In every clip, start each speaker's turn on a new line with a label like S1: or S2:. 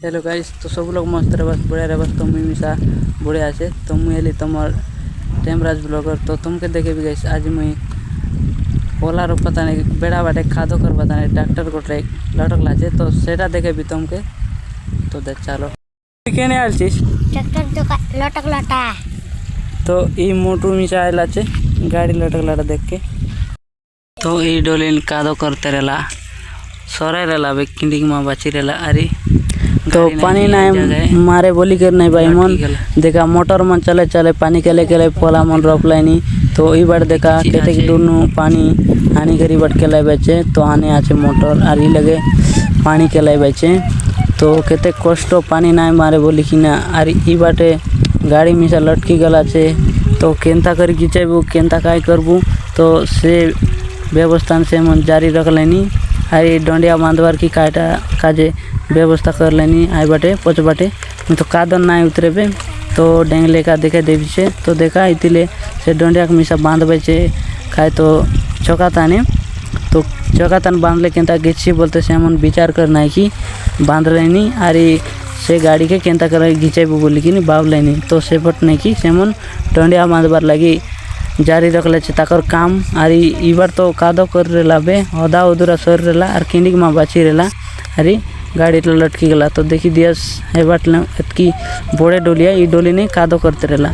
S1: Hello guys, तो सब लोग मस्त रह बढ़िया रह तो मुई मिसा बढ़िया আছে। तो मुई एली तुमर टेमराज ब्लॉगर। तो तुमके देखे भी गाइस आज मुई पोलार पता नहीं बेड़ा बाटे खादो कर पता नहीं ट्रैक्टर को ट्रैक लटक लाचे तो सेटा देखे भी तुमके। तो देख चलो केने आल चीज
S2: ट्रैक्टर जो लटक लाटा
S1: तो ई मोटू मिसा आला छे गाड़ी लटक लाटा देख के। तो ई डोलिन कादो करते रहला सराय रहला बे किंडिक मा बाची रहला। अरे तो पानी नहीं मारे बोली कर नहीं भाई मन देखा मोटर मन चले चले पानी केले केले पोला मन रोक लाइनी। तो ई बार देखा केते दूर नु पानी आनी करी बट केले बेचे तो आने आचे मोटर आरी लगे पानी केले बेचे। तो केते कष्ट पानी नहीं मारे बोली कि ना आरी ई बाटे गाड़ी मिसा लटकी गला छे। तो केंता करी खिंचाबू केंता काय करबू तो से व्यवस्था से मन जारी रख लेनी। अरे डंडिया बांधवार की काटा काजे व्यवस्था कर लेनी। आई बाटे पच बाटे तो कादन ना उतरे बे तो डेंगले का देखे देवी से तो देखा इतिले से डंडिया मिसा बांध बेचे खाए तो चौकाताने तो चौकातान बांध ले केंता गिच्छी बोलते से मन विचार करना है कि बांध लेनी। अरे से गाड़ी के केंता कर घिंचे बोली कि बाव लेनी तो से बट नहीं कि से मन डंडिया बांधवार लगी जारी रख ले ताकर काम। अरे ई बार तो कादो कर रेला बे अदा उदरा सर रेला और किंडिक मा बाची रेला। अरे गाड़ी तो लटकी गला तो देखी दियस हे बाटले एतकी बड़े डोलिया ई डोली नहीं कादो करते रेला।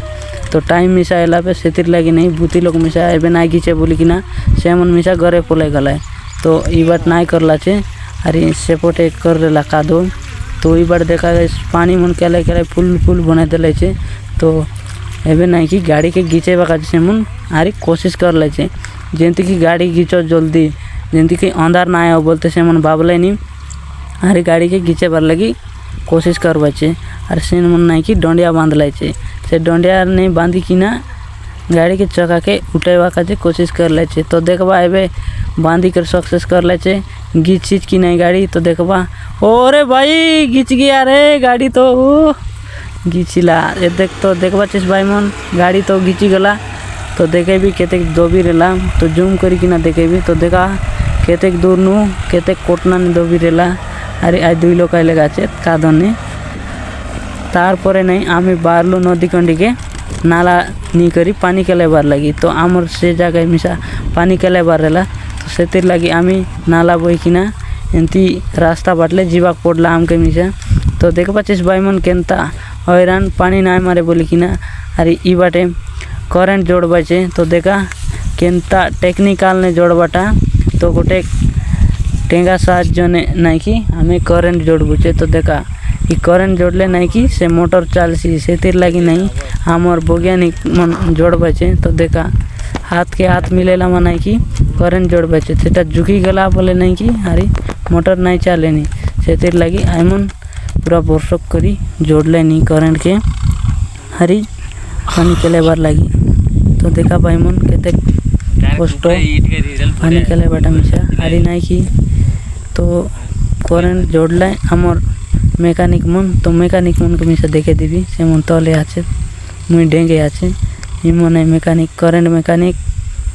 S1: तो टाइम मिसा एला पे सेतिर लगी नहीं बुती लोग मिसा एबे नाई घिचे बोली कि ना से मन मिसा घरे पोले गला। तो ई बात नाई करला छे अरे सेपोटे कर रेला कादो। तो ई बार देखा गई पानी मन केले केले फुल फुल बना देले छे। तो एबे नहीं कि गाड़ी के घिचे बका से मन आरी कोशिश कर ले छे जेंती कि गाड़ी घिचो जल्दी जेंती कि अंधार ना आयो बोलते से मन बाबले नहीं अरे गाड़ी के घिचे बार लगी कोशिश करवा छे। अरे से मन नहीं कि डंडिया बांध ले छे से डंडिया नहीं बांधी कि ना गाड़ी के चका के उठेवा का कोशिश कर ले छे। तो देखबा एबे बांधी कर सक्सेस कर ले छे घिच की नहीं गाड़ी। तो देखबा ओरे भाई घिच गया रे गाड़ी तो घिचिला ये देख तो देखबा चेस भाई मन गाड़ी तो घिची गला। तो देखे भी केते दोबी रेला तो जूम करी कि ना देखे भी तो देखा केते दूर नु केते कोटना ने दोबी रेला। अरे आज दुई लोग आइले गाचे कादने तार परे नहीं आमी बारलो नदी कंडी के नाला नी करी पानी केले बार लगी। तो आमर से जगह मिसा पानी केले बार रेला तो सेतिर लगी आमी नाला बोई कि ना एंती रास्ता बाटले जीवा पड़ला आमके मिसा। तो देख पाचिस भाई मन केंता हैरान पानी ना मारे बोली कि ना अरे ई बाटे करेंट जोड़ बचे। तो देखा केंता टेक्निकल ने जोड़ बाटा तो गोटे टेंगा साहाଯ୍य ने नहीं कि हमें करेंट जोड़ बुचे। तो देखा ये करेंट जोड़ले नहीं कि से मोटर चलसी से तीर लगी नहीं हमर वैज्ञानिक मन जोड़ बचे। तो देखा हाथ के हाथ मिलेला मन कि करेंट जोड़ बचे सेटा झुकी गला बोले नहीं कि अरे मोटर नहीं चले नहीं से तीर लगी आईमन पूरा वर्कशॉप करी जोड़ लेनी करेंट के हरी पानी केले बार लगी। तो देखा भाई मन केते कष्ट पानी केले बाटा मिसा हरी नहीं कि तो करेंट जोड़ ले हमर मेकानिक मन। तो मेकानिक मन को मिसा देखे देवी से मन तले आछे मुई डेंगे आछे इ मन मेकानिक करेंट मेकानिक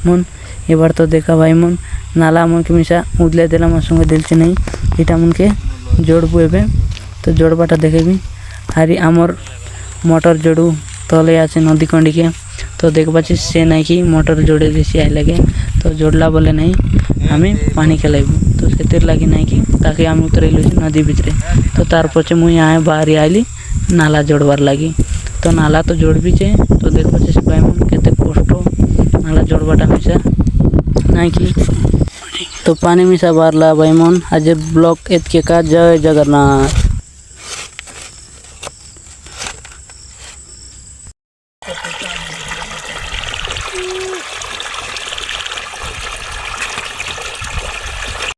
S1: मन। ये बार तो देखा भाई मन नाला मन के मिसा उदले देला मन संगे दिलचे नहीं इटा मन के जोड़बू एबे। तो जोड़बाटा देखे भी हारी आमर मोटर जोड़ू तले आछे नदी कंडी के। तो देख पाची से नहीं कि मोटर जोड़े बेसी आई लगे तो जोड़ला बोले नहीं हमें पानी खेलाइबू। तो से लगी नहीं कि ताकि आम उतरेलु नदी भितरे। तो तार पचे मुई यहाँ बाहरी आइली नाला जोड़बार लगी। तो नाला तो जोड़ भी चे। तो देख पाची भाई मन केते कष्ट नाला जोड़बाटा मिसा नहीं कि तो पानी मिसा बारला भाई मन आज ब्लॉक एतके का जय जगन्नाथ।